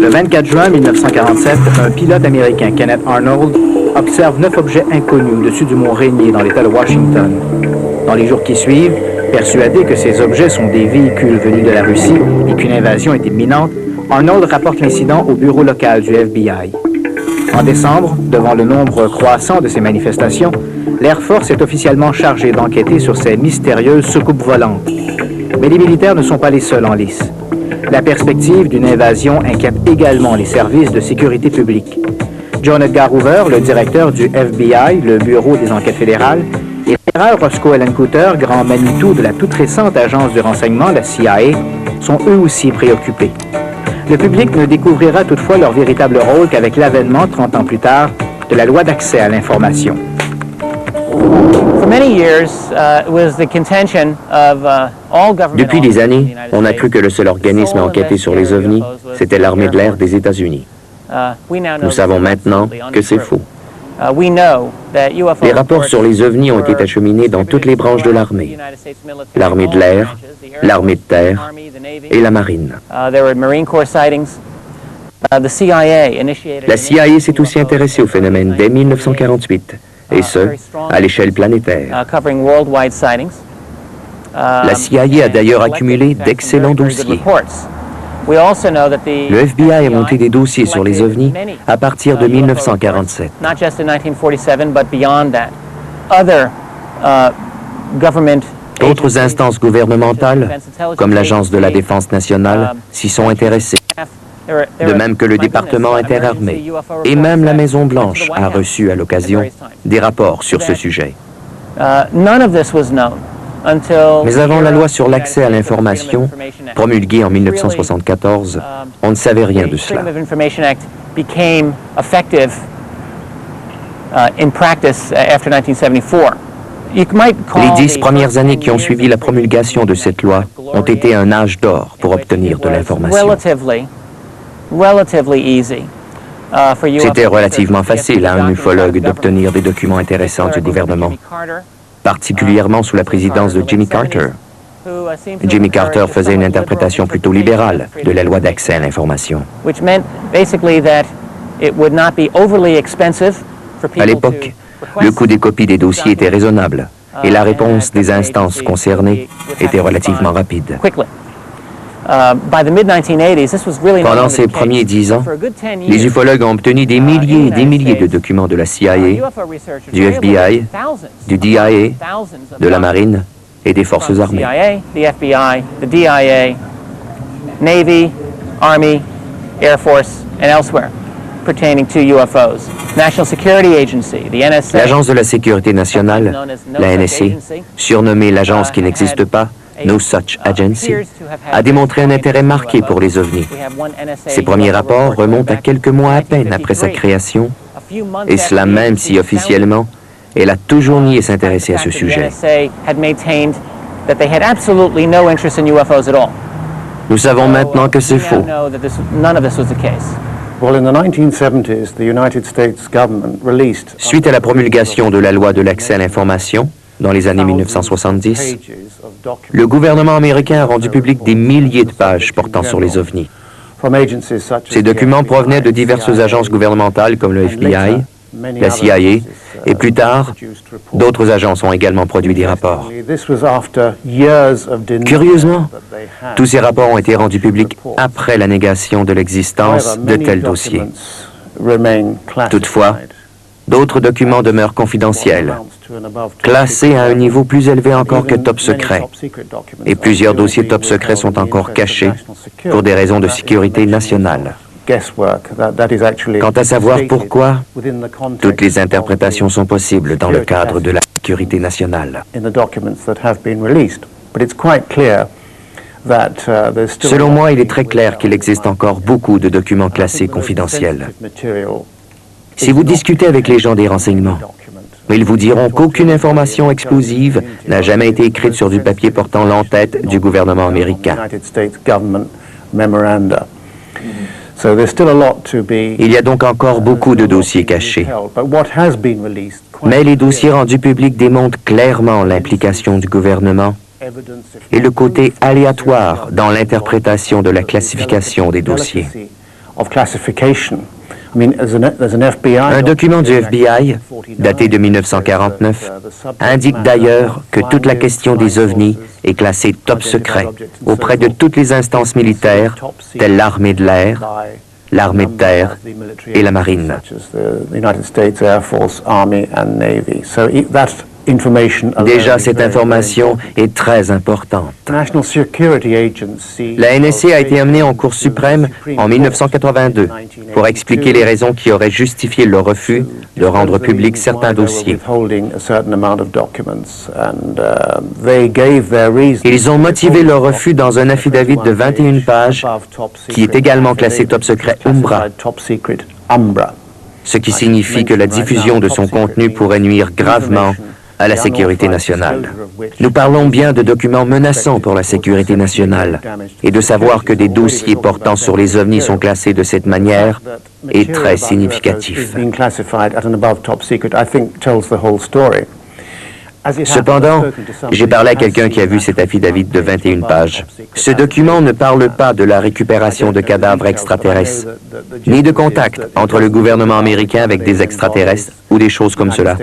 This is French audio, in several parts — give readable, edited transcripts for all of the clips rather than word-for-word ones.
Le 24 juin 1947, un pilote américain, Kenneth Arnold, observe 9 objets inconnus au-dessus du mont Rainier dans l'État de Washington. Dans les jours qui suivent, persuadé que ces objets sont des véhicules venus de la Russie et qu'une invasion est imminente, Arnold rapporte l'incident au bureau local du FBI. En décembre, devant le nombre croissant de ces manifestations, l'Air Force est officiellement chargée d'enquêter sur ces mystérieuses soucoupes volantes. Mais les militaires ne sont pas les seuls en lice. La perspective d'une invasion inquiète également les services de sécurité publique. John Edgar Hoover, le directeur du FBI, le Bureau des enquêtes fédérales, et l'amiral Roscoe Allen Cooter, grand Manitou de la toute récente agence de renseignement, la CIA, sont eux aussi préoccupés. Le public ne découvrira toutefois leur véritable rôle qu'avec l'avènement, 30 ans plus tard, de la loi d'accès à l'information. Depuis des années, on a cru que le seul organisme à enquêter sur les ovnis, c'était l'armée de l'air des États-Unis. Nous savons maintenant que c'est faux. Les rapports sur les ovnis ont été acheminés dans toutes les branches de l'armée. L'armée de l'air, l'armée de terre et la marine. La CIA s'est aussi intéressée au phénomène dès 1948, et ce, à l'échelle planétaire. La CIA a d'ailleurs accumulé d'excellents dossiers. Le FBI a monté des dossiers sur les ovnis à partir de 1947. D'autres instances gouvernementales, comme l'Agence de la Défense nationale, s'y sont intéressées, de même que le département interarmé, et même la Maison-Blanche a reçu à l'occasion des rapports sur ce sujet. Mais avant la loi sur l'accès à l'information, promulguée en 1974, on ne savait rien de cela. Les 10 premières années qui ont suivi la promulgation de cette loi ont été un âge d'or pour obtenir de l'information. C'était relativement facile à un ufologue d'obtenir des documents intéressants du gouvernement, particulièrement sous la présidence de Jimmy Carter. Jimmy Carter faisait une interprétation plutôt libérale de la loi d'accès à l'information. À l'époque, le coût des copies des dossiers était raisonnable et la réponse des instances concernées était relativement rapide. Pendant ces premiers 10 ans, les ufologues ont obtenu des milliers et des milliers de documents de la CIA, du FBI, du DIA, de la Marine et des forces armées. Navy, Army, Air Force, and elsewhere pertaining to UFOs. National Security Agency, the NSA. L'Agence de la Sécurité nationale, la NSA, surnommée l'agence qui n'existe pas, No Such Agency, a démontré un intérêt marqué pour les ovnis. Ses premiers rapports remontent à quelques mois à peine après sa création, et cela même si officiellement, elle a toujours nié s'intéresser à ce sujet. Nous savons maintenant que c'est faux. Suite à la promulgation de la loi de l'accès à l'information, dans les années 1970, le gouvernement américain a rendu public des milliers de pages portant sur les ovnis. Ces documents provenaient de diverses agences gouvernementales comme le FBI, la CIA, et plus tard, d'autres agences ont également produit des rapports. Curieusement, tous ces rapports ont été rendus publics après la négation de l'existence de tels dossiers. Toutefois, d'autres documents demeurent confidentiels, classés à un niveau plus élevé encore que top secret, et plusieurs dossiers top secret sont encore cachés pour des raisons de sécurité nationale. Quant à savoir pourquoi, toutes les interprétations sont possibles dans le cadre de la sécurité nationale. Selon moi, il est très clair qu'il existe encore beaucoup de documents classés confidentiels. Si vous discutez avec les gens des renseignements, ils vous diront qu'aucune information explosive n'a jamais été écrite sur du papier portant l'entête du gouvernement américain. Il y a donc encore beaucoup de dossiers cachés. Mais les dossiers rendus publics démontrent clairement l'implication du gouvernement et le côté aléatoire dans l'interprétation de la classification des dossiers. Un document du FBI, daté de 1949, indique d'ailleurs que toute la question des ovnis est classée top secret auprès de toutes les instances militaires, telles l'armée de l'air, l'armée de terre et la marine. Déjà, cette information est très importante. La NSA a été amenée en Cour suprême en 1982 pour expliquer les raisons qui auraient justifié le refus de rendre publics certains dossiers. Ils ont motivé leur refus dans un affidavit de 21 pages qui est également classé top secret Umbra, ce qui signifie que la diffusion de son contenu pourrait nuire gravement à la sécurité nationale. Nous parlons bien de documents menaçants pour la sécurité nationale, et de savoir que des dossiers portant sur les ovnis sont classés de cette manière est très significatif. Cependant, j'ai parlé à quelqu'un qui a vu cet affidavit de 21 pages. Ce document ne parle pas de la récupération de cadavres extraterrestres, ni de contact entre le gouvernement américain avec des extraterrestres ou des choses comme cela.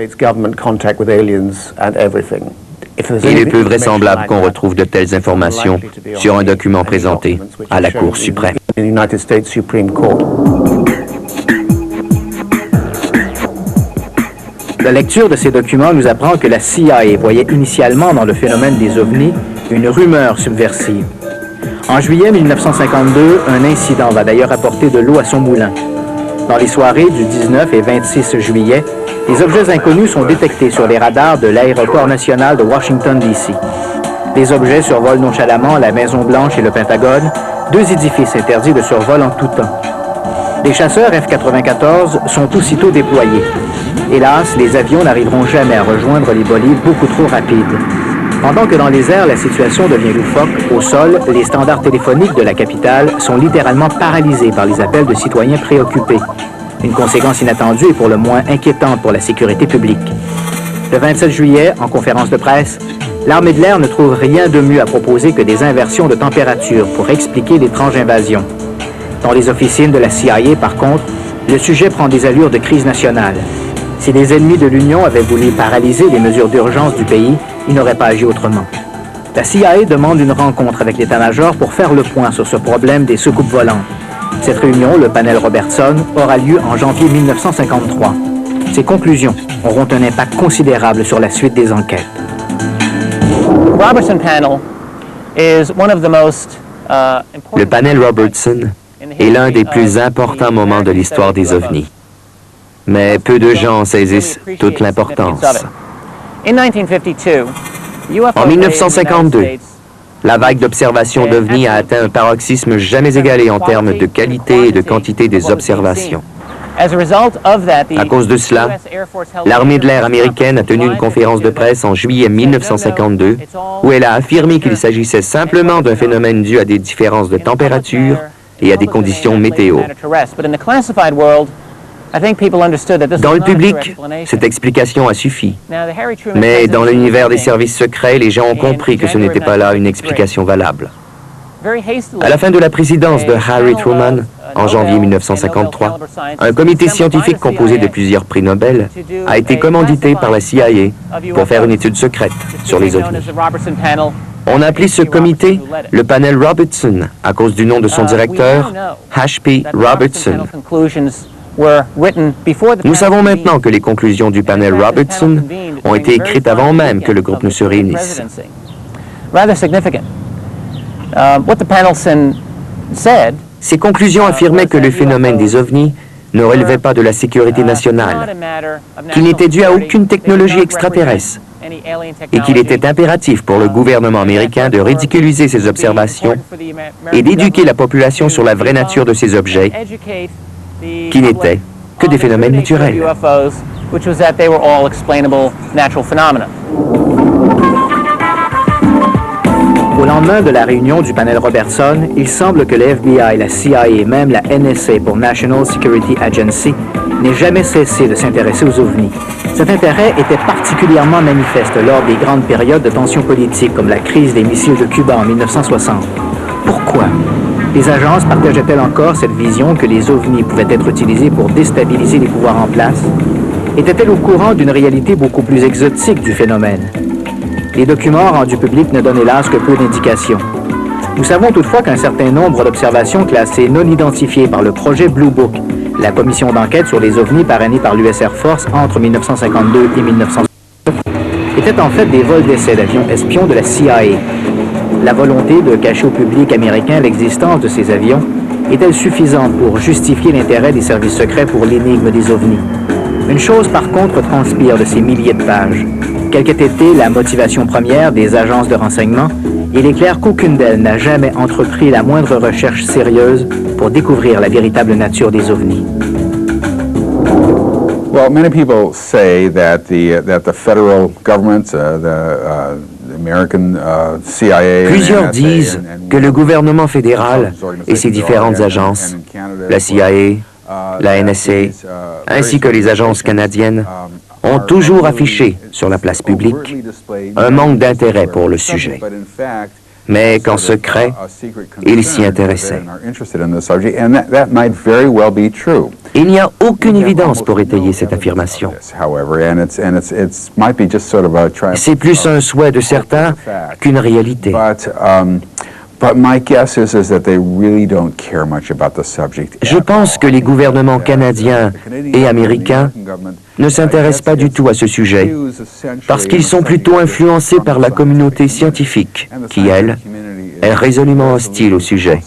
Il est peu vraisemblable qu'on retrouve de telles informations sur un document présenté à la Cour suprême. La lecture de ces documents nous apprend que la CIA voyait initialement dans le phénomène des ovnis une rumeur subversive. En juillet 1952, un incident va d'ailleurs apporter de l'eau à son moulin. Dans les soirées du 19 et 26 juillet, des objets inconnus sont détectés sur les radars de l'aéroport national de Washington, D.C. Les objets survolent nonchalamment la Maison-Blanche et le Pentagone, deux édifices interdits de survol en tout temps. Les chasseurs F-94 sont aussitôt déployés. Hélas, les avions n'arriveront jamais à rejoindre les bolides beaucoup trop rapides. Pendant que dans les airs, la situation devient loufoque, au sol, les standards téléphoniques de la capitale sont littéralement paralysés par les appels de citoyens préoccupés. Une conséquence inattendue et pour le moins inquiétante pour la sécurité publique. Le 27 juillet, en conférence de presse, l'armée de l'air ne trouve rien de mieux à proposer que des inversions de température pour expliquer l'étrange invasion. Dans les officines de la CIA, par contre, le sujet prend des allures de crise nationale. Si les ennemis de l'Union avaient voulu paralyser les mesures d'urgence du pays, ils n'auraient pas agi autrement. La CIA demande une rencontre avec l'état-major pour faire le point sur ce problème des soucoupes volantes. Cette réunion, le panel Robertson, aura lieu en janvier 1953. Ces conclusions auront un impact considérable sur la suite des enquêtes. Le panel Robertson est l'un des plus importants moments de l'histoire des ovnis. Mais peu de gens saisissent toute l'importance. En 1952, la vague d'observation d'ovnis a atteint un paroxysme jamais égalé en termes de qualité et de quantité des observations. À cause de cela, l'armée de l'air américaine a tenu une conférence de presse en juillet 1952 où elle a affirmé qu'il s'agissait simplement d'un phénomène dû à des différences de température et à des conditions météo. Dans le public, cette explication a suffi. Mais dans l'univers des services secrets, les gens ont compris que ce n'était pas là une explication valable. À la fin de la présidence de Harry Truman, en janvier 1953, un comité scientifique composé de plusieurs prix Nobel a été commandité par la CIA pour faire une étude secrète sur les ovnis. On a appelé ce comité le panel Robertson à cause du nom de son directeur, H.P. Robertson. Nous savons maintenant que les conclusions du panel Robertson ont été écrites avant même que le groupe ne se réunisse. Ces conclusions affirmaient que le phénomène des ovnis ne relevait pas de la sécurité nationale, qu'il n'était dû à aucune technologie extraterrestre et qu'il était impératif pour le gouvernement américain de ridiculiser ces observations et d'éduquer la population sur la vraie nature de ces objets qui n'étaient que des phénomènes naturels. Au lendemain de la réunion du panel Robertson, il semble que le FBI, la CIA et même la NSA pour National Security Agency n'aient jamais cessé de s'intéresser aux ovnis. Cet intérêt était particulièrement manifeste lors des grandes périodes de tensions politiques comme la crise des missiles de Cuba en 1960. Pourquoi? Les agences partageaient-elles encore cette vision que les ovnis pouvaient être utilisés pour déstabiliser les pouvoirs en place? Étaient-elles au courant d'une réalité beaucoup plus exotique du phénomène? Les documents rendus publics ne donnent hélas que peu d'indications. Nous savons toutefois qu'un certain nombre d'observations classées non identifiées par le projet Blue Book, la commission d'enquête sur les ovnis parrainée par l'US Air Force entre 1952 et 1969, étaient en fait des vols d'essai d'avions espions de la CIA. La volonté de cacher au public américain l'existence de ces avions est-elle suffisante pour justifier l'intérêt des services secrets pour l'énigme des ovnis? Une chose par contre transpire de ces milliers de pages. Quelle qu'ait été la motivation première des agences de renseignement, il est clair qu'aucune d'elles n'a jamais entrepris la moindre recherche sérieuse pour découvrir la véritable nature des ovnis. Well, many people say that the federal government, the American CIA, Plusieurs disent que le gouvernement fédéral et ses différentes agences, la CIA, la NSA, ainsi que les agences canadiennes, ont toujours affiché sur la place publique un manque d'intérêt pour le sujet. Mais qu'en secret, ils s'y intéressaient. Il n'y a aucune évidence pour étayer cette affirmation. C'est plus un souhait de certains qu'une réalité. Je pense que les gouvernements canadiens et américains ne s'intéressent pas du tout à ce sujet parce qu'ils sont plutôt influencés par la communauté scientifique qui, elle, est résolument hostile au sujet,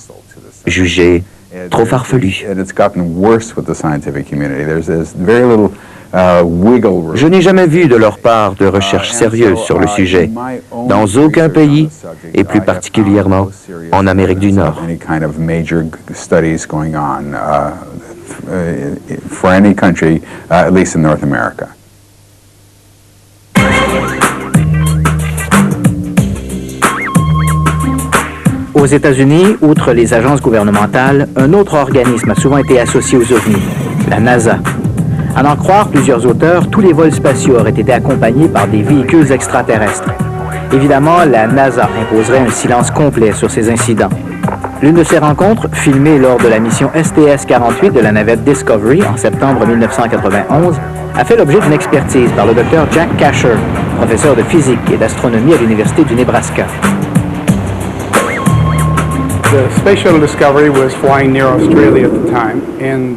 jugée trop farfelue. Je n'ai jamais vu de leur part de recherche sérieuse sur le sujet, dans aucun pays, et plus particulièrement en Amérique du Nord. Aux États-Unis, outre les agences gouvernementales, un autre organisme a souvent été associé aux ovnis, la NASA. À n'en croire plusieurs auteurs, tous les vols spatiaux auraient été accompagnés par des véhicules extraterrestres. Évidemment, la NASA imposerait un silence complet sur ces incidents. L'une de ces rencontres, filmée lors de la mission STS-48 de la navette Discovery en septembre 1991, a fait l'objet d'une expertise par le Dr Jack Kasher, professeur de physique et d'astronomie à l'Université du Nebraska.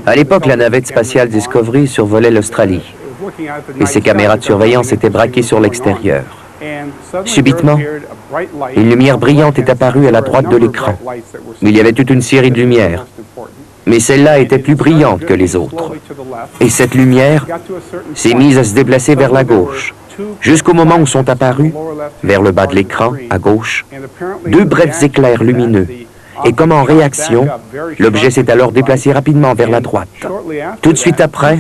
À l'époque, la navette spatiale Discovery survolait l'Australie et ses caméras de surveillance étaient braquées sur l'extérieur. Subitement, une lumière brillante est apparue à la droite de l'écran. Il y avait toute une série de lumières, mais celle-là était plus brillante que les autres. Et cette lumière s'est mise à se déplacer vers la gauche, jusqu'au moment où sont apparus, vers le bas de l'écran, à gauche, deux brefs éclairs lumineux. Et comme en réaction, l'objet s'est alors déplacé rapidement vers la droite. Tout de suite après,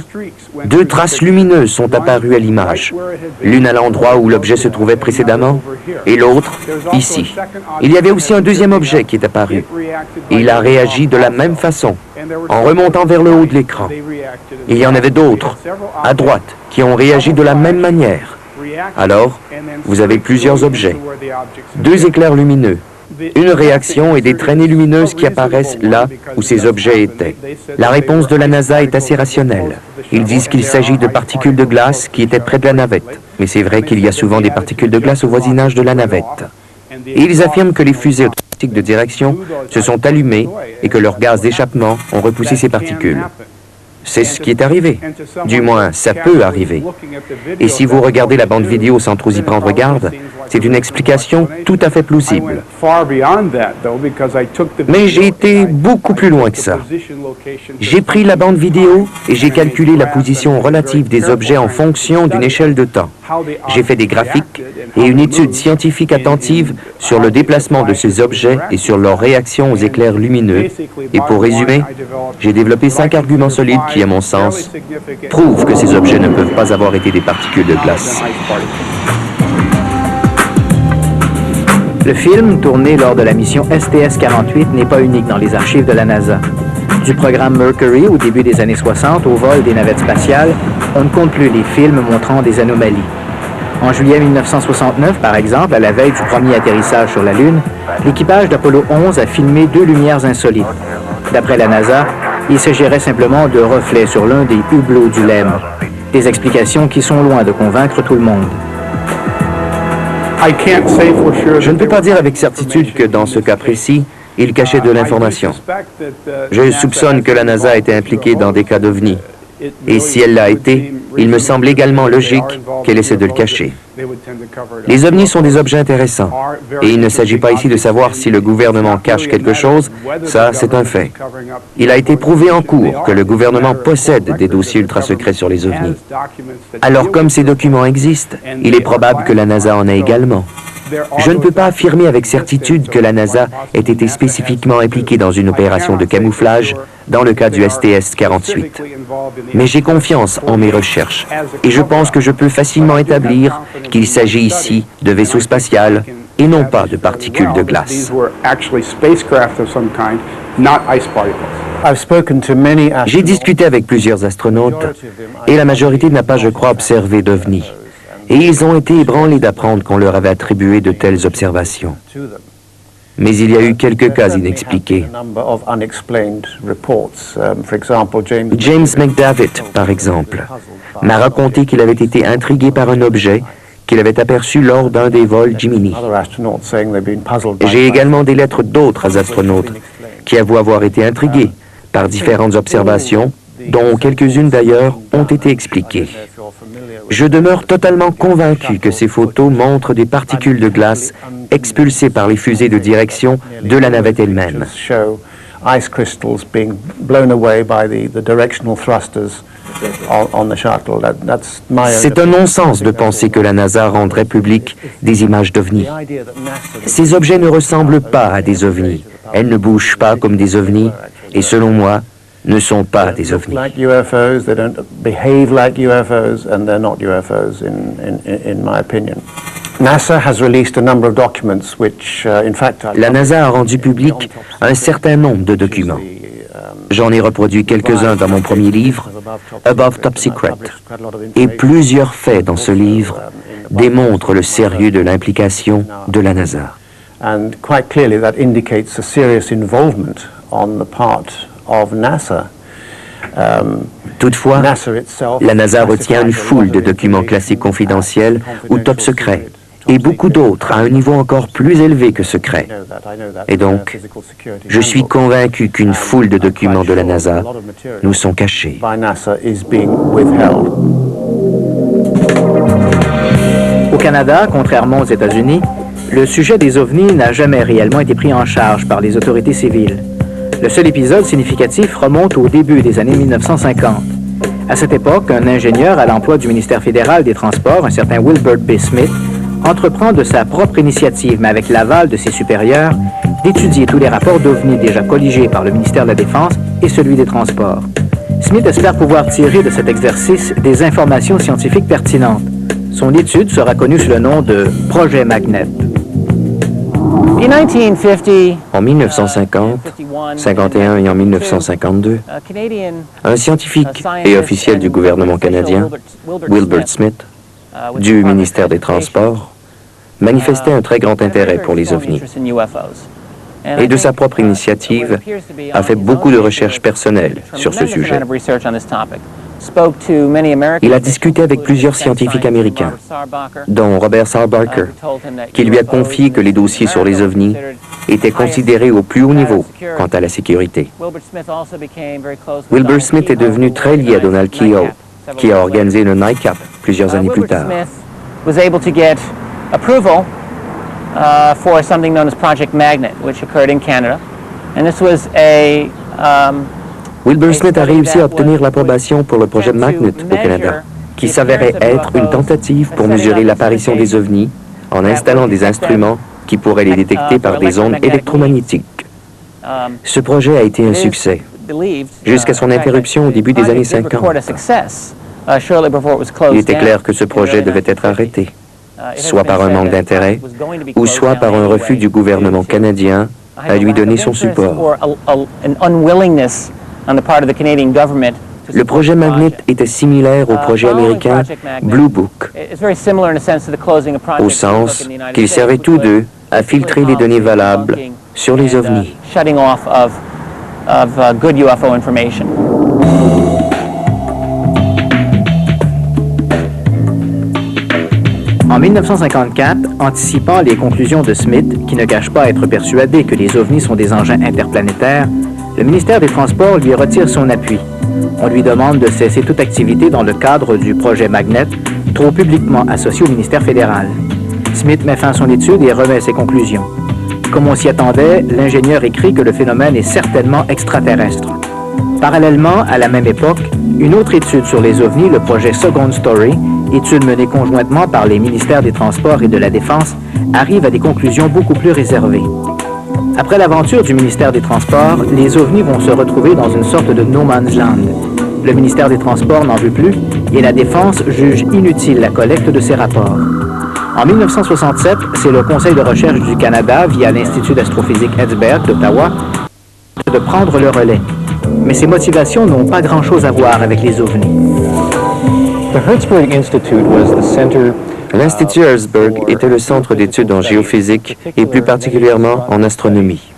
deux traces lumineuses sont apparues à l'image, l'une à l'endroit où l'objet se trouvait précédemment et l'autre ici. Il y avait aussi un deuxième objet qui est apparu. Il a réagi de la même façon, en remontant vers le haut de l'écran. Il y en avait d'autres, à droite, qui ont réagi de la même manière. Alors, vous avez plusieurs objets, deux éclairs lumineux, une réaction et des traînées lumineuses qui apparaissent là où ces objets étaient. La réponse de la NASA est assez rationnelle. Ils disent qu'il s'agit de particules de glace qui étaient près de la navette. Mais c'est vrai qu'il y a souvent des particules de glace au voisinage de la navette. Et ils affirment que les fusées automatiques de direction se sont allumées et que leurs gaz d'échappement ont repoussé ces particules. C'est ce qui est arrivé. Du moins, ça peut arriver. Et si vous regardez la bande vidéo sans trop y prendre garde, c'est une explication tout à fait plausible. Mais j'ai été beaucoup plus loin que ça. J'ai pris la bande vidéo et j'ai calculé la position relative des objets en fonction d'une échelle de temps. J'ai fait des graphiques et une étude scientifique attentive sur le déplacement de ces objets et sur leur réaction aux éclairs lumineux. Et pour résumer, j'ai développé 5 arguments solides qui, à mon sens, prouvent que ces objets ne peuvent pas avoir été des particules de glace. Le film, tourné lors de la mission STS-48, n'est pas unique dans les archives de la NASA. Du programme Mercury au début des années 60 au vol des navettes spatiales, on ne compte plus les films montrant des anomalies. En juillet 1969, par exemple, à la veille du premier atterrissage sur la Lune, l'équipage d'Apollo 11 a filmé 2 lumières insolites. D'après la NASA, il s'agirait simplement de reflets sur l'un des hublots du LEM. Des explications qui sont loin de convaincre tout le monde. Je ne peux pas dire avec certitude que dans ce cas précis, il cachait de l'information. Je soupçonne que la NASA était impliquée dans des cas d'OVNI. Et si elle l'a été, il me semble également logique qu'elle essaie de le cacher. Les ovnis sont des objets intéressants, et il ne s'agit pas ici de savoir si le gouvernement cache quelque chose, ça c'est un fait. Il a été prouvé en cours que le gouvernement possède des dossiers ultra-secrets sur les ovnis. Alors comme ces documents existent, il est probable que la NASA en ait également. Je ne peux pas affirmer avec certitude que la NASA ait été spécifiquement impliquée dans une opération de camouflage dans le cas du STS-48. Mais j'ai confiance en mes recherches et je pense que je peux facilement établir qu'il s'agit ici de vaisseaux spatials et non pas de particules de glace. J'ai discuté avec plusieurs astronautes et la majorité n'a pas, je crois, observé d'OVNI. Et ils ont été ébranlés d'apprendre qu'on leur avait attribué de telles observations. Mais il y a eu quelques cas inexpliqués. James McDavitt, par exemple, m'a raconté qu'il avait été intrigué par un objet qu'il avait aperçu lors d'un des vols Gemini. J'ai également des lettres d'autres astronautes qui avouent avoir été intrigués par différentes observations, dont quelques-unes d'ailleurs ont été expliquées. Je demeure totalement convaincu que ces photos montrent des particules de glace expulsées par les fusées de direction de la navette elle-même. C'est un non-sens de penser que la NASA rendrait public des images d'OVNI. Ces objets ne ressemblent pas à des OVNI. Elles ne bougent pas comme des OVNI et selon moi, ne sont pas des ovnis. La NASA a rendu public un certain nombre de documents. J'en ai reproduit quelques-uns dans mon premier livre, Above Top Secret, et plusieurs faits dans ce livre démontrent le sérieux de l'implication de la NASA. And quite clearly that indicates a serious involvement on the part of NASA. Toutefois, la NASA retient une foule de documents classés confidentiels ou top secrets, et beaucoup d'autres à un niveau encore plus élevé que secret. Et donc, je suis convaincu qu'une foule de documents de la NASA nous sont cachés. Au Canada, contrairement aux États-Unis, le sujet des ovnis n'a jamais réellement été pris en charge par les autorités civiles. Le seul épisode significatif remonte au début des années 1950. À cette époque, un ingénieur à l'emploi du ministère fédéral des Transports, un certain Wilbert B. Smith, entreprend de sa propre initiative, mais avec l'aval de ses supérieurs, d'étudier tous les rapports d'OVNI déjà colligés par le ministère de la Défense et celui des Transports. Smith espère pouvoir tirer de cet exercice des informations scientifiques pertinentes. Son étude sera connue sous le nom de « Projet Magnet ». En 1950, 51 et en 1952, un scientifique et officiel du gouvernement canadien, Wilbert Smith, du ministère des Transports, manifestait un très grand intérêt pour les ovnis. Et de sa propre initiative, a fait beaucoup de recherches personnelles sur ce sujet. Il a discuté avec plusieurs scientifiques américains, dont Robert Sarbacher, qui lui a confié que les dossiers sur les ovnis étaient considérés au plus haut niveau quant à la sécurité. Wilbur Smith est devenu très lié à Donald Keough, qui a organisé le NICAP plusieurs années plus tard. For something known as Project Magnet, which occurred in Canada. And this was Wilbur Smith a réussi à obtenir l'approbation pour le projet Magnet au Canada, qui s'avérait être une tentative pour mesurer l'apparition des ovnis en installant des instruments qui pourraient les détecter par des ondes électromagnétiques. Ce projet a été un succès, jusqu'à son interruption au début des années 50. Il était clair que ce projet devait être arrêté, soit par un manque d'intérêt, ou soit par un refus du gouvernement canadien à lui donner son support. Le projet Magnet était similaire au projet américain Blue Book, au sens qu'ils servaient tous deux à filtrer les données valables sur les ovnis. En 1954, anticipant les conclusions de Smith, qui ne cache pas être persuadé que les ovnis sont des engins interplanétaires, le ministère des Transports lui retire son appui. On lui demande de cesser toute activité dans le cadre du projet Magnet, trop publiquement associé au ministère fédéral. Smith met fin à son étude et remet ses conclusions. Comme on s'y attendait, l'ingénieur écrit que le phénomène est certainement extraterrestre. Parallèlement, à la même époque, une autre étude sur les ovnis, le projet Second Story, étude menée conjointement par les ministères des Transports et de la Défense, arrive à des conclusions beaucoup plus réservées. Après l'aventure du ministère des Transports, les ovnis vont se retrouver dans une sorte de no man's land. Le ministère des Transports n'en veut plus et la Défense juge inutile la collecte de ces rapports. En 1967, c'est le Conseil de recherche du Canada, via l'Institut d'astrophysique Herzberg d'Ottawa, de prendre le relais. Mais ces motivations n'ont pas grand-chose à voir avec les ovnis. L'Institut Herzberg était le centre d'études en géophysique et plus particulièrement en astronomie.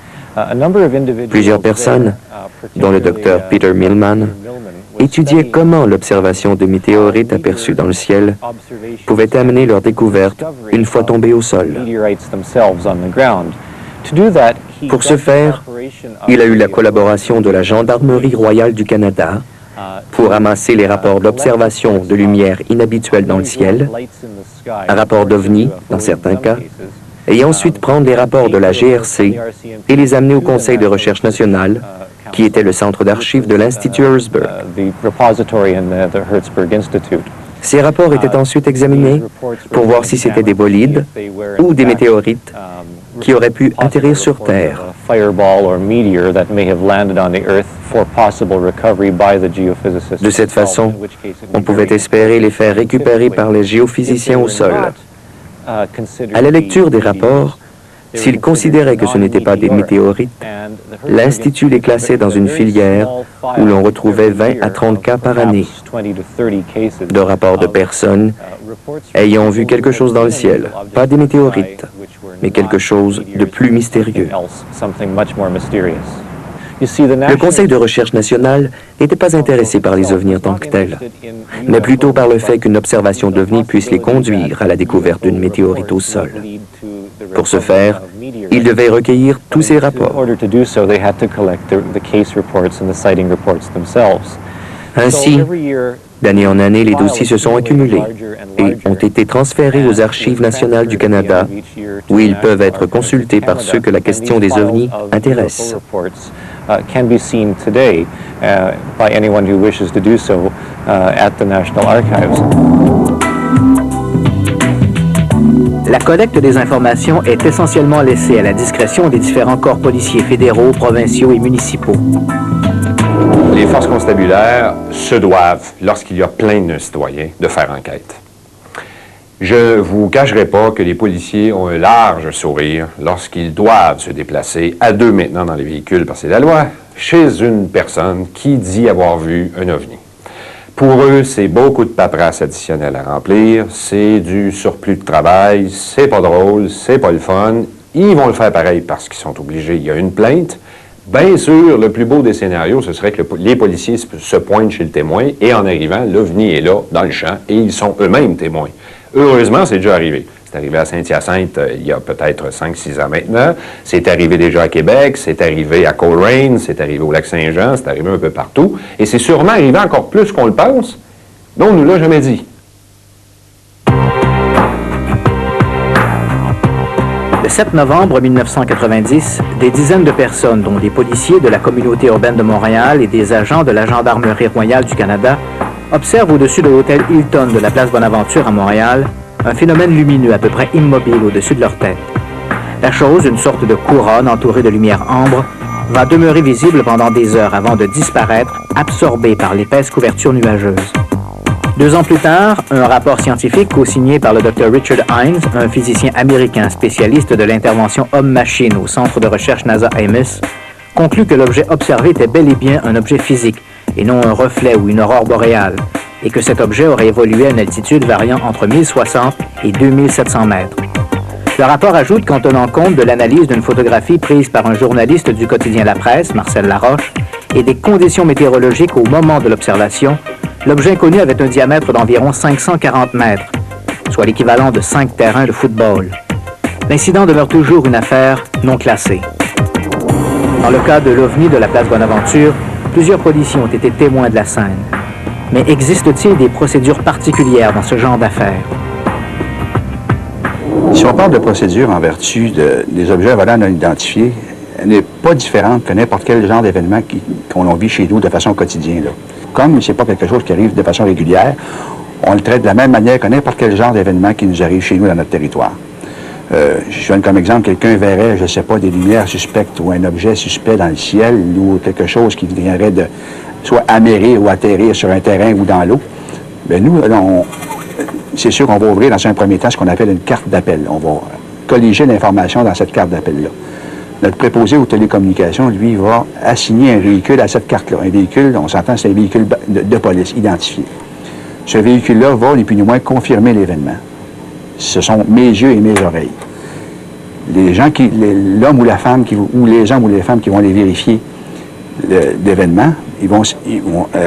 Plusieurs personnes, dont le docteur Peter Millman, étudiaient comment l'observation de météorites aperçues dans le ciel pouvait amener leur découverte une fois tombées au sol. Pour ce faire, il a eu la collaboration de la Gendarmerie royale du Canada pour amasser les rapports d'observation de lumière inhabituelle dans le ciel, un rapport d'OVNI dans certains cas, et ensuite prendre les rapports de la GRC et les amener au Conseil de recherche nationale, qui était le centre d'archives de l'Institut Herzberg. Ces rapports étaient ensuite examinés pour voir si c'était des bolides ou des météorites qui auraient pu atterrir sur Terre. De cette façon, on pouvait espérer les faire récupérer par les géophysiciens au sol. À la lecture des rapports, s'ils considéraient que ce n'était pas des météorites, l'Institut les classait dans une filière où l'on retrouvait 20 à 30 cas par année de rapports de personnes ayant vu quelque chose dans le ciel, pas des météorites, mais quelque chose de plus mystérieux. Le Conseil de recherche nationale n'était pas intéressé par les ovnis en tant que tels, mais plutôt par le fait qu'une observation d'ovnis puisse les conduire à la découverte d'une météorite au sol. Pour ce faire, ils devaient recueillir tous ces rapports. Ainsi, d'année en année, les dossiers se sont accumulés et ont été transférés aux Archives nationales du Canada, où ils peuvent être consultés par ceux que la question des ovnis intéresse. La collecte des informations est essentiellement laissée à la discrétion des différents corps policiers fédéraux, provinciaux et municipaux. Les forces constabulaires se doivent, lorsqu'il y a plainte d'un citoyen, de faire enquête. Je ne vous cacherai pas que les policiers ont un large sourire lorsqu'ils doivent se déplacer, à deux maintenant dans les véhicules, parce que c'est la loi, chez une personne qui dit avoir vu un ovni. Pour eux, c'est beaucoup de paperasse additionnelle à remplir, c'est du surplus de travail, c'est pas drôle, c'est pas le fun. Ils vont le faire pareil parce qu'ils sont obligés. Il y a une plainte. Bien sûr, le plus beau des scénarios, ce serait que les policiers se pointent chez le témoin et en arrivant, l'OVNI est là, dans le champ, et ils sont eux-mêmes témoins. Heureusement, c'est déjà arrivé. C'est arrivé à Saint-Hyacinthe il y a peut-être 5-6 ans maintenant. C'est arrivé déjà à Québec, c'est arrivé à Coleraine, c'est arrivé au Lac-Saint-Jean, c'est arrivé un peu partout. Et c'est sûrement arrivé encore plus qu'on le pense, mais on ne nous l'a jamais dit. Le 7 novembre 1990, des dizaines de personnes, dont des policiers de la communauté urbaine de Montréal et des agents de la Gendarmerie royale du Canada, observent au-dessus de l'hôtel Hilton de la place Bonaventure à Montréal un phénomène lumineux à peu près immobile au-dessus de leur tête. La chose, une sorte de couronne entourée de lumière ambre, va demeurer visible pendant des heures avant de disparaître, absorbée par l'épaisse couverture nuageuse. 2 ans plus tard, un rapport scientifique co-signé par le Dr Richard Hines, un physicien américain spécialiste de l'intervention homme-machine au centre de recherche NASA Ames, conclut que l'objet observé était bel et bien un objet physique, et non un reflet ou une aurore boréale, et que cet objet aurait évolué à une altitude variant entre 1060 et 2700 mètres. Le rapport ajoute qu'en tenant compte de l'analyse d'une photographie prise par un journaliste du quotidien La Presse, Marcel Laroche, et des conditions météorologiques au moment de l'observation, l'objet inconnu avait un diamètre d'environ 540 mètres, soit l'équivalent de 5 terrains de football. L'incident demeure toujours une affaire non classée. Dans le cas de l'OVNI de la place Bonaventure, plusieurs policiers ont été témoins de la scène. Mais existe-t-il des procédures particulières dans ce genre d'affaires? Si on parle de procédure en vertu des objets volants non identifiés, elle n'est pas différente que n'importe quel genre d'événement qu'on vit chez nous de façon quotidienne. Là. Comme ce n'est pas quelque chose qui arrive de façon régulière, on le traite de la même manière que n'importe quel genre d'événement qui nous arrive chez nous dans notre territoire. Je donne comme exemple, quelqu'un verrait, je ne sais pas, des lumières suspectes ou un objet suspect dans le ciel ou quelque chose qui viendrait de soit amérir ou atterrir sur un terrain ou dans l'eau. Bien, nous, c'est sûr qu'on va ouvrir dans un premier temps ce qu'on appelle une carte d'appel. On va colliger l'information dans cette carte d'appel-là. Notre préposé aux télécommunications, lui, va assigner un véhicule à cette carte-là. Un véhicule, on s'entend, c'est un véhicule de police identifié. Ce véhicule-là va, ni plus ni moins, confirmer l'événement. Ce sont mes yeux et mes oreilles. Les gens l'homme ou la femme, ou les hommes ou les femmes qui vont aller vérifier l'événement, ils vont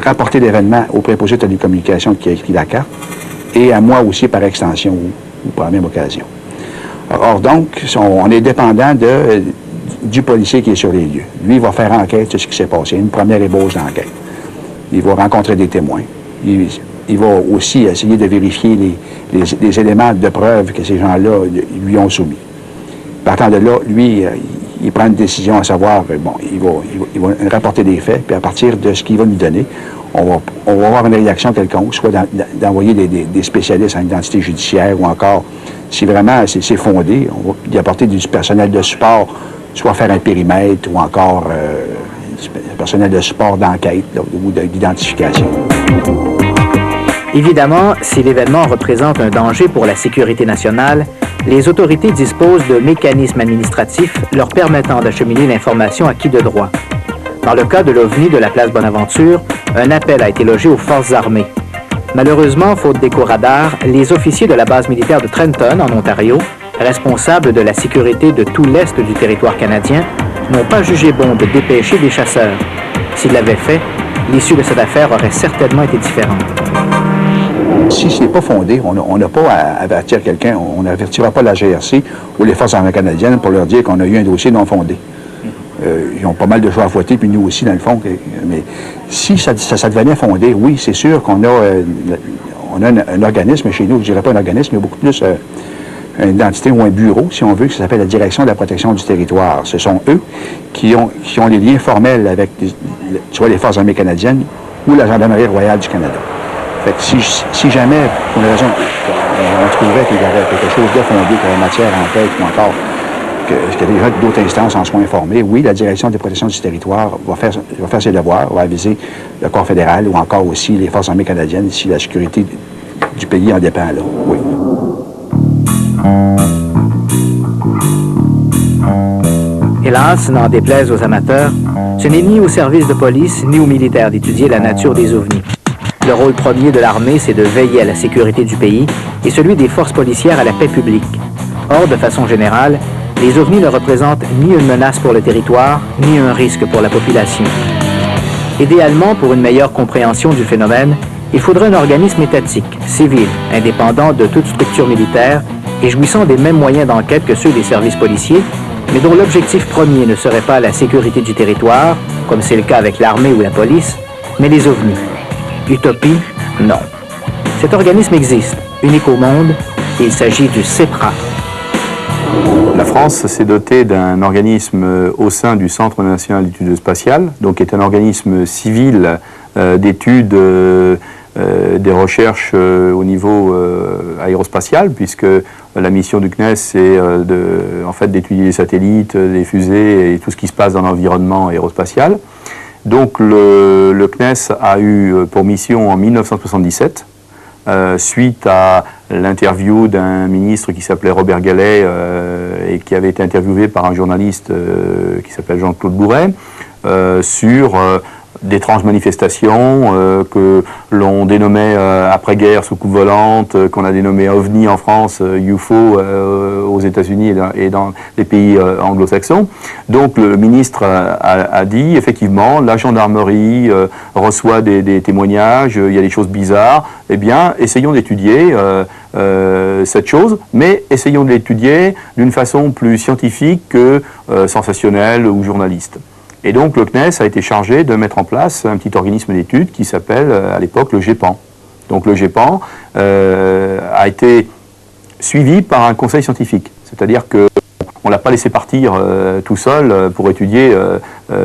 rapporter l'événement au préposé de télécommunications qui a écrit la carte, et à moi aussi par extension ou par la même occasion. Or donc, on est dépendant du policier qui est sur les lieux. Lui, il va faire enquête sur ce qui s'est passé, une première ébauche d'enquête. Il va rencontrer des témoins. Il va aussi essayer de vérifier les éléments de preuve que ces gens-là lui ont soumis. Partant de là, lui, il prend une décision à savoir, bon, il va rapporter des faits, puis à partir de ce qu'il va nous donner, on va avoir une réaction quelconque, soit d'envoyer des spécialistes en identité judiciaire ou encore, si vraiment c'est fondé, on va y apporter du personnel de support, soit faire un périmètre ou encore du personnel de support d'enquête ou d'identification. Évidemment, si l'événement représente un danger pour la sécurité nationale, les autorités disposent de mécanismes administratifs leur permettant d'acheminer l'information à qui de droit. Dans le cas de l'OVNI de la place Bonaventure, un appel a été logé aux forces armées. Malheureusement, faute d'écho radar, les officiers de la base militaire de Trenton, en Ontario, responsables de la sécurité de tout l'est du territoire canadien, n'ont pas jugé bon de dépêcher des chasseurs. S'ils l'avaient fait, l'issue de cette affaire aurait certainement été différente. Si ce n'est pas fondé, on n'a pas à avertir quelqu'un, on n'avertira pas la GRC ou les forces armées canadiennes pour leur dire qu'on a eu un dossier non fondé. Ils ont pas mal de choses à fouetter, puis nous aussi, dans le fond. Mais si ça devenait fondé, oui, c'est sûr qu'on a, un organisme chez nous, je ne dirais pas un organisme, mais beaucoup plus une identité ou un bureau, si on veut, qui s'appelle la Direction de la protection du territoire. Ce sont eux qui ont les liens formels avec soit les forces armées canadiennes ou la Gendarmerie royale du Canada. Fait que si jamais, pour une raison, on trouverait qu'il y avait quelque chose de fondé, qu'il y avait matière en tête ou encore que les gens d'autres instances en soient informés, oui, la Direction de protection du territoire va faire ses devoirs, va aviser le corps fédéral ou encore aussi les forces armées canadiennes si la sécurité du pays en dépend, là, oui. Hélas, n'en déplaise aux amateurs, ce n'est ni au service de police ni aux militaires d'étudier la nature des ovnis. Le rôle premier de l'armée, c'est de veiller à la sécurité du pays et celui des forces policières à la paix publique. Or, de façon générale, les ovnis ne représentent ni une menace pour le territoire, ni un risque pour la population. Idéalement, pour une meilleure compréhension du phénomène, il faudrait un organisme étatique, civil, indépendant de toute structure militaire et jouissant des mêmes moyens d'enquête que ceux des services policiers, mais dont l'objectif premier ne serait pas la sécurité du territoire, comme c'est le cas avec l'armée ou la police, mais les ovnis. Utopie? Non. Cet organisme existe, unique au monde, et il s'agit du CEPRA. La France s'est dotée d'un organisme au sein du Centre national d'études spatiales, donc qui est un organisme civil d'études des recherches au niveau aérospatial, puisque la mission du CNES c'est en fait d'étudier les satellites, les fusées et tout ce qui se passe dans l'environnement aérospatial. Donc le CNES a eu pour mission en 1977, suite à l'interview d'un ministre qui s'appelait Robert Gallet et qui avait été interviewé par un journaliste qui s'appelle Jean-Claude Bourret sur d'étranges manifestations que l'on dénommait après-guerre soucoupe volante, qu'on a dénommé OVNI en France, UFO aux États-Unis et dans les pays anglo-saxons. Donc le ministre a dit effectivement la gendarmerie reçoit des témoignages, il y a des choses bizarres, eh bien essayons d'étudier cette chose, mais essayons de l'étudier d'une façon plus scientifique que sensationnelle ou journaliste. Et donc le CNES a été chargé de mettre en place un petit organisme d'études qui s'appelle à l'époque le GEPAN. Donc le GEPAN a été suivi par un conseil scientifique, c'est-à-dire que on ne l'a pas laissé partir tout seul pour étudier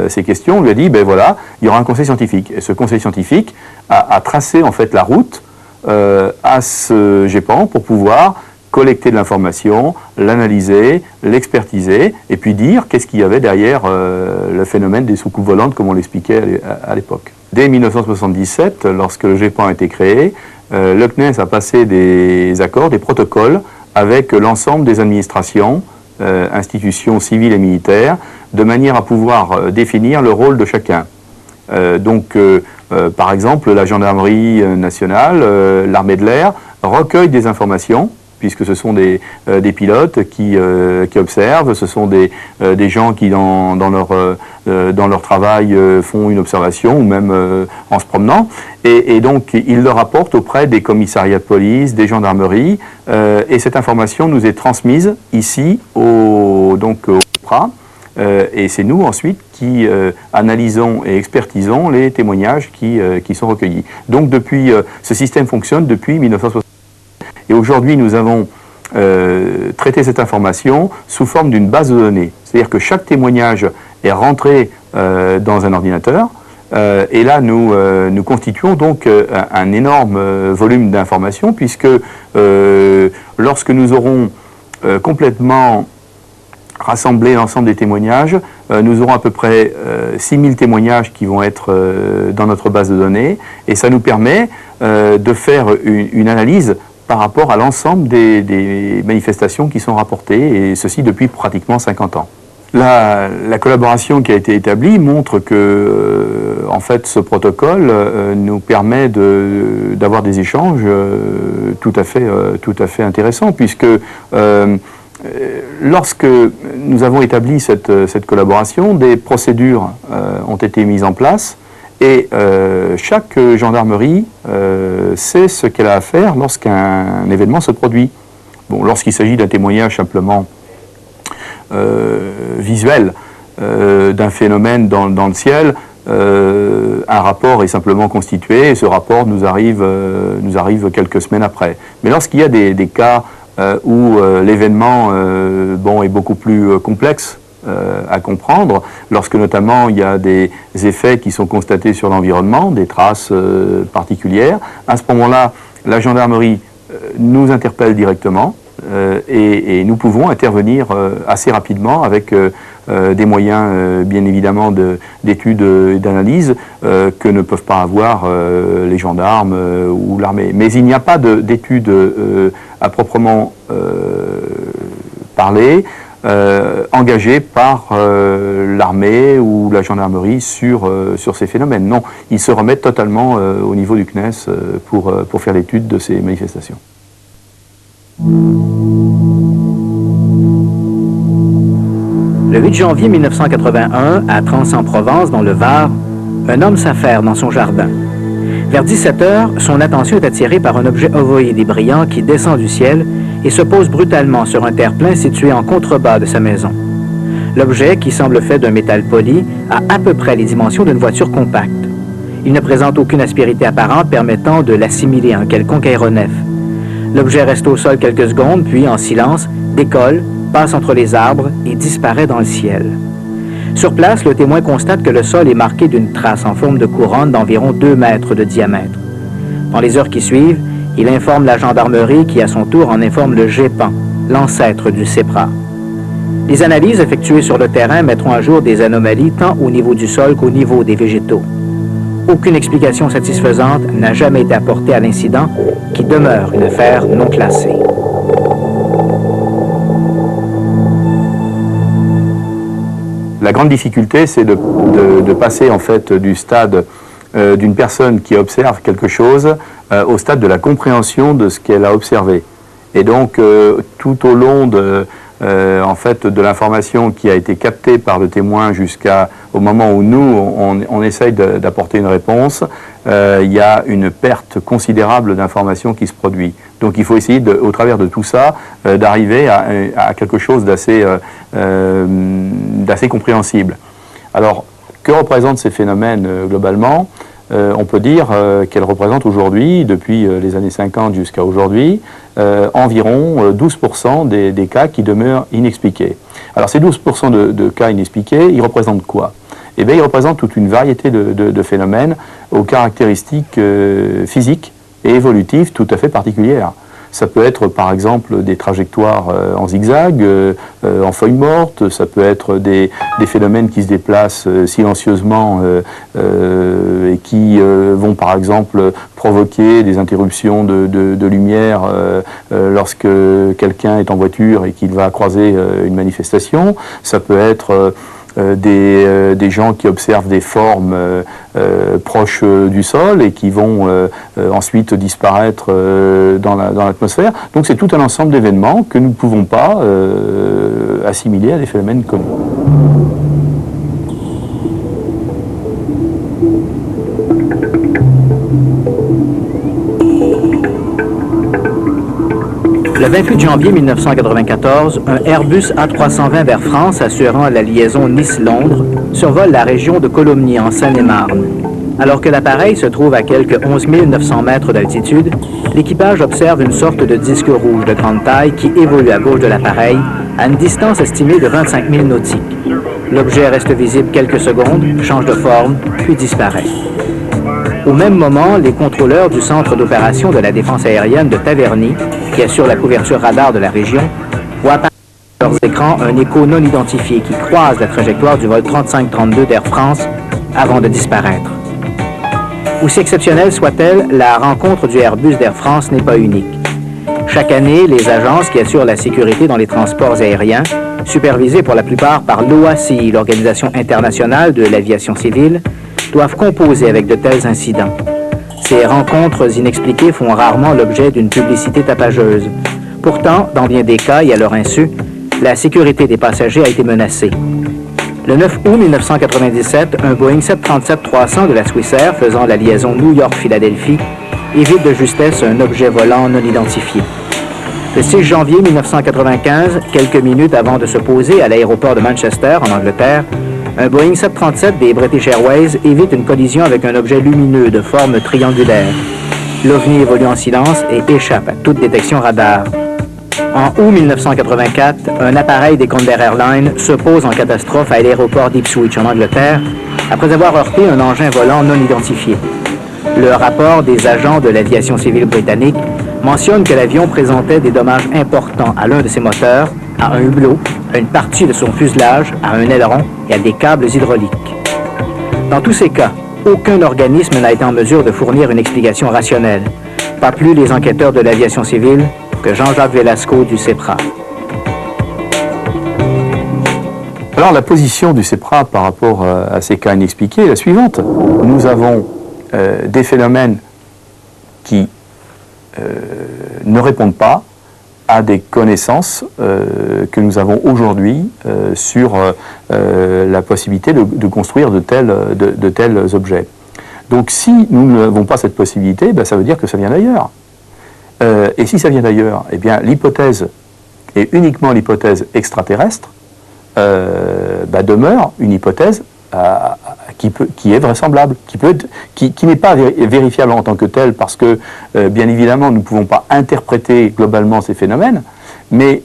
ces questions. On lui a dit, ben voilà, il y aura un conseil scientifique. Et ce conseil scientifique a tracé en fait la route à ce GEPAN pour pouvoir collecter de l'information, l'analyser, l'expertiser, et puis dire qu'est-ce qu'il y avait derrière le phénomène des soucoupes volantes, comme on l'expliquait à l'époque. Dès 1977, lorsque le GEPAN a été créé, le CNES a passé des accords, des protocoles avec l'ensemble des administrations, institutions civiles et militaires, de manière à pouvoir définir le rôle de chacun. Par exemple, la gendarmerie nationale, l'armée de l'air, recueille des informations, puisque ce sont des pilotes qui observent, ce sont des gens qui, dans leur travail, font une observation, ou même en se promenant, et donc ils le rapportent auprès des commissariats de police, des gendarmeries, et cette information nous est transmise ici, au PRA, et c'est nous ensuite qui analysons et expertisons les témoignages qui sont recueillis. Donc ce système fonctionne depuis 1960. Et aujourd'hui, nous avons traité cette information sous forme d'une base de données. C'est-à-dire que chaque témoignage est rentré dans un ordinateur. Et là, nous constituons donc un énorme volume d'informations, puisque lorsque nous aurons complètement rassemblé l'ensemble des témoignages, nous aurons à peu près 6000 témoignages qui vont être dans notre base de données. Et ça nous permet de faire une analyse par rapport à l'ensemble des manifestations qui sont rapportées, et ceci depuis pratiquement 50 ans. La collaboration qui a été établie montre que, en fait, ce protocole nous permet d'avoir des échanges tout à fait intéressants, puisque lorsque nous avons établi cette collaboration, des procédures ont été mises en place. Et chaque gendarmerie sait ce qu'elle a à faire lorsqu'un événement se produit. Bon, lorsqu'il s'agit d'un témoignage simplement visuel d'un phénomène dans le ciel, un rapport est simplement constitué et ce rapport nous arrive quelques semaines après. Mais lorsqu'il y a des cas où l'événement est beaucoup plus complexe à comprendre, lorsque notamment il y a des effets qui sont constatés sur l'environnement, des traces particulières, à ce moment-là, la gendarmerie nous interpelle directement et nous pouvons intervenir assez rapidement avec des moyens bien évidemment d'études et d'analyse que ne peuvent pas avoir les gendarmes ou l'armée. Mais il n'y a pas d'études à proprement parler engagés par l'armée ou la gendarmerie sur ces phénomènes. Non, ils se remettent totalement au niveau du CNES pour faire l'étude de ces manifestations. Le 8 janvier 1981, à Trans-en-Provence, dans le Var, un homme s'affaire dans son jardin. Vers 17 h, son attention est attirée par un objet ovoïde et brillant qui descend du ciel et se pose brutalement sur un terre-plein situé en contrebas de sa maison. L'objet, qui semble fait d'un métal poli, a à peu près les dimensions d'une voiture compacte. Il ne présente aucune aspérité apparente permettant de l'assimiler à un quelconque aéronef. L'objet reste au sol quelques secondes, puis, en silence, décolle, passe entre les arbres et disparaît dans le ciel. Sur place, le témoin constate que le sol est marqué d'une trace en forme de couronne d'environ 2 mètres de diamètre. Dans les heures qui suivent, il informe la gendarmerie qui, à son tour, en informe le GEPAN, l'ancêtre du CEPRA. Les analyses effectuées sur le terrain mettront à jour des anomalies tant au niveau du sol qu'au niveau des végétaux. Aucune explication satisfaisante n'a jamais été apportée à l'incident, qui demeure une affaire non classée. la grande difficulté, c'est de passer en fait du stade d'une personne qui observe quelque chose au stade de la compréhension de ce qu'elle a observé. Et donc, tout au long en fait, de l'information qui a été captée par le témoin jusqu'au moment où nous, on essaye d'apporter une réponse, il y a une perte considérable d'informations qui se produit. Donc il faut essayer, au travers de tout ça, d'arriver à quelque chose d'assez compréhensible. Alors, que représentent ces phénomènes globalement ? On peut dire qu'elles représentent aujourd'hui, depuis les années 50 jusqu'à aujourd'hui, environ 12% des cas qui demeurent inexpliqués. Alors ces 12% de cas inexpliqués, ils représentent quoi ? Eh bien, ils représentent toute une variété de phénomènes aux caractéristiques physiques et évolutives tout à fait particulières. Ça peut être par exemple des trajectoires en zigzag, en feuilles mortes, ça peut être des phénomènes qui se déplacent silencieusement et qui vont par exemple provoquer des interruptions de lumière lorsque quelqu'un est en voiture et qu'il va croiser une manifestation. Ça peut être des gens qui observent des formes proches du sol et qui vont ensuite disparaître dans l'atmosphère. Donc c'est tout un ensemble d'événements que nous ne pouvons pas assimiler à des phénomènes connus. Le 28 janvier 1994, un Airbus A320 d'Air France assurant la liaison Nice-Londres survole la région de Colomny en Seine-et-Marne. Alors que l'appareil se trouve à quelques 11 900 mètres d'altitude, l'équipage observe une sorte de disque rouge de grande taille qui évolue à gauche de l'appareil à une distance estimée de 25 000 nautiques. L'objet reste visible quelques secondes, change de forme, puis disparaît. Au même moment, les contrôleurs du centre d'opération de la défense aérienne de Taverny, qui assure la couverture radar de la région, voient apparaître sur leurs écrans un écho non identifié qui croise la trajectoire du vol 3532 d'Air France avant de disparaître. Aussi exceptionnelle soit-elle, la rencontre du Airbus d'Air France n'est pas unique. Chaque année, les agences qui assurent la sécurité dans les transports aériens, supervisées pour la plupart par l'OACI, l'Organisation internationale de l'aviation civile, doivent composer avec de tels incidents. Ces rencontres inexpliquées font rarement l'objet d'une publicité tapageuse. Pourtant, dans bien des cas et à leur insu, la sécurité des passagers a été menacée. Le 9 août 1997, un Boeing 737-300 de la Swissair faisant la liaison New York-Philadelphie évite de justesse un objet volant non identifié. Le 6 janvier 1995, quelques minutes avant de se poser à l'aéroport de Manchester, en Angleterre, un Boeing 737 des British Airways évite une collision avec un objet lumineux de forme triangulaire. L'OVNI évolue en silence et échappe à toute détection radar. En août 1984, un appareil des Convair Airlines se pose en catastrophe à l'aéroport d'Ipswich, en Angleterre, après avoir heurté un engin volant non identifié. Le rapport des agents de l'aviation civile britannique mentionne que l'avion présentait des dommages importants à l'un de ses moteurs, à un hublot, à une partie de son fuselage, à un aileron et à des câbles hydrauliques. Dans tous ces cas, aucun organisme n'a été en mesure de fournir une explication rationnelle, pas plus les enquêteurs de l'aviation civile que Jean-Jacques Velasco du CEPRA. Alors la position du CEPRA par rapport à ces cas inexpliqués est la suivante. Nous avons des phénomènes qui ne répondent pas à des connaissances que nous avons aujourd'hui sur la possibilité de construire de tels objets. Donc si nous n'avons pas cette possibilité, ben, ça veut dire que ça vient d'ailleurs. Et si ça vient d'ailleurs, eh bien l'hypothèse, et uniquement l'hypothèse extraterrestre, demeure une hypothèse qui est vraisemblable, qui n'est pas vérifiable en tant que telle, parce que, bien évidemment, nous ne pouvons pas interpréter globalement ces phénomènes, mais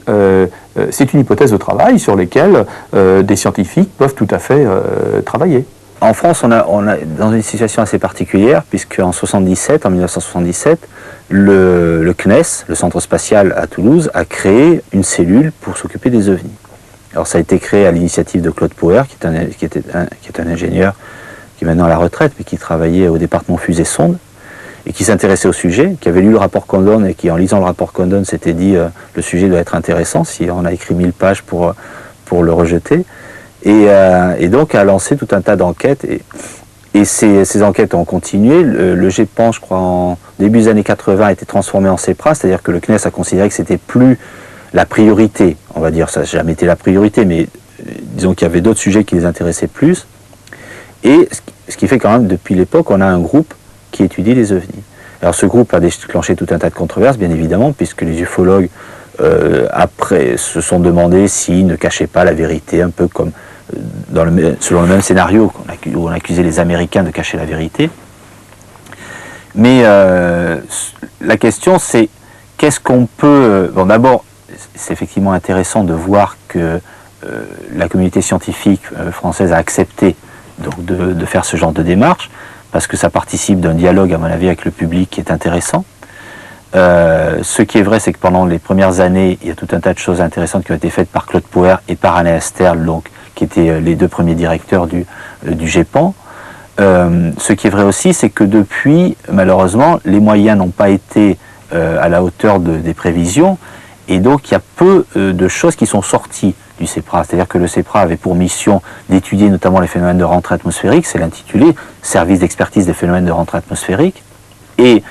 c'est une hypothèse de travail sur laquelle des scientifiques peuvent tout à fait travailler. En France, on est dans une situation assez particulière, puisqu'en 1977, le CNES, le Centre spatial à Toulouse, a créé une cellule pour s'occuper des OVNI. Alors ça a été créé à l'initiative de Claude Poher, qui est un ingénieur qui est maintenant à la retraite, mais qui travaillait au département fusée-sonde, et qui s'intéressait au sujet, qui avait lu le rapport Condon, et qui, en lisant le rapport Condon, s'était dit le sujet doit être intéressant, si on a écrit 1000 pages pour le rejeter. et donc a lancé tout un tas d'enquêtes. Et ces enquêtes ont continué. Le GEPAN, je crois, en début des années 80, a été transformé en CEPRA, c'est-à-dire que le CNES a considéré que c'était plus la priorité, on va dire, ça n'a jamais été la priorité, mais disons qu'il y avait d'autres sujets qui les intéressaient plus. Et ce qui fait quand même, depuis l'époque, on a un groupe qui étudie les ovnis. Alors ce groupe a déclenché tout un tas de controverses, bien évidemment, puisque les ufologues, après, se sont demandé s'ils ne cachaient pas la vérité, un peu comme selon le même scénario où on accusait les Américains de cacher la vérité. Mais la question, c'est qu'est-ce qu'on peut... Bon, d'abord, c'est effectivement intéressant de voir que la communauté scientifique française a accepté donc, de faire ce genre de démarche, parce que ça participe d'un dialogue, à mon avis, avec le public qui est intéressant. Ce qui est vrai, c'est que pendant les premières années, il y a tout un tas de choses intéressantes qui ont été faites par Claude Poher et par Alain Esterle, donc, qui étaient les deux premiers directeurs du GEPAN. Ce qui est vrai aussi, c'est que depuis, malheureusement, les moyens n'ont pas été à la hauteur des prévisions, et donc il y a peu de choses qui sont sorties du CEPRA. C'est-à-dire que le CEPRA avait pour mission d'étudier notamment les phénomènes de rentrée atmosphérique, c'est l'intitulé, Service d'expertise des phénomènes de rentrée atmosphérique, et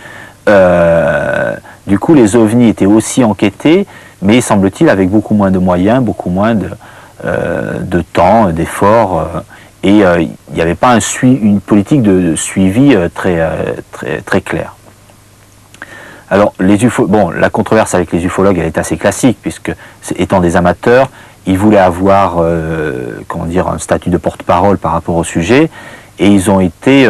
du coup les ovnis étaient aussi enquêtés, mais semble-t-il avec beaucoup moins de moyens, beaucoup moins de temps, d'efforts, et il n'y avait pas une politique de suivi très claire. Alors, la controverse avec les ufologues, elle est assez classique, puisque, étant des amateurs, ils voulaient avoir, un statut de porte-parole par rapport au sujet, et ils ont été,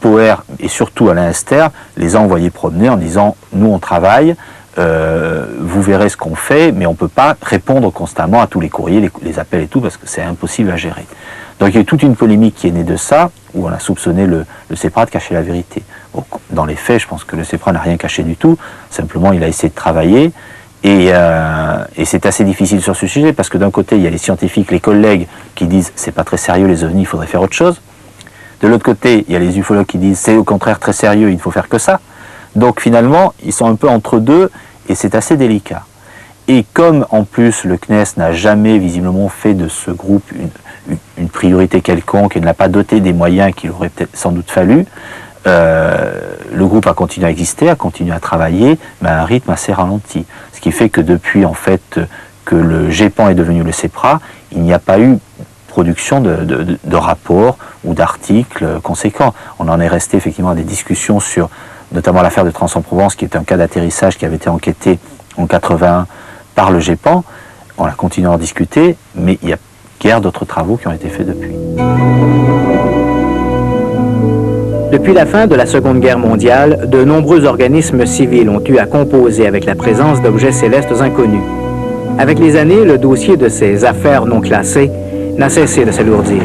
Poher et surtout Alain Esterle, les a envoyés promener en disant « Nous, on travaille, vous verrez ce qu'on fait, mais on ne peut pas répondre constamment à tous les courriers, les appels et tout, parce que c'est impossible à gérer. » Donc il y a eu toute une polémique qui est née de ça, où on a soupçonné le CEPRA de cacher la vérité. Bon, dans les faits, je pense que le CEPRA n'a rien caché du tout, simplement il a essayé de travailler, et c'est assez difficile sur ce sujet, parce que d'un côté, il y a les scientifiques, les collègues, qui disent « c'est pas très sérieux les ovnis, il faudrait faire autre chose ». De l'autre côté, il y a les ufologues qui disent « c'est au contraire très sérieux, il ne faut faire que ça ». Donc finalement, ils sont un peu entre deux, et c'est assez délicat. Et comme en plus le CNES n'a jamais visiblement fait de ce groupe une priorité quelconque et ne l'a pas doté des moyens qu'il aurait peut-être sans doute fallu, le groupe a continué à exister, a continué à travailler, mais à un rythme assez ralenti. Ce qui fait que depuis en fait que le GEPAN est devenu le CEPRA, il n'y a pas eu production de rapports ou d'articles conséquents. On en est resté effectivement à des discussions sur notamment l'affaire de Trans-en-Provence, qui est un cas d'atterrissage qui avait été enquêté en 81 par le GEPAN. On a continué à en discuter, mais il n'y a guère d'autres travaux qui ont été faits depuis. Depuis la fin de la Seconde Guerre mondiale, de nombreux organismes civils ont eu à composer avec la présence d'objets célestes inconnus. Avec les années, le dossier de ces affaires non classées n'a cessé de s'alourdir.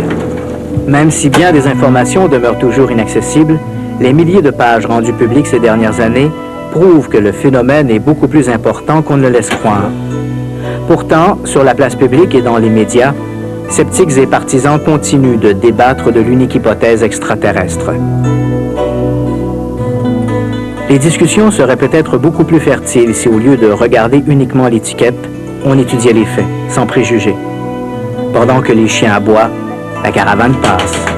Même si bien des informations demeurent toujours inaccessibles, les milliers de pages rendues publiques ces dernières années prouvent que le phénomène est beaucoup plus important qu'on ne le laisse croire. Pourtant, sur la place publique et dans les médias, sceptiques et partisans continuent de débattre de l'unique hypothèse extraterrestre. Les discussions seraient peut-être beaucoup plus fertiles si, au lieu de regarder uniquement l'étiquette, on étudiait les faits, sans préjugés. Pendant que les chiens aboient, la caravane passe.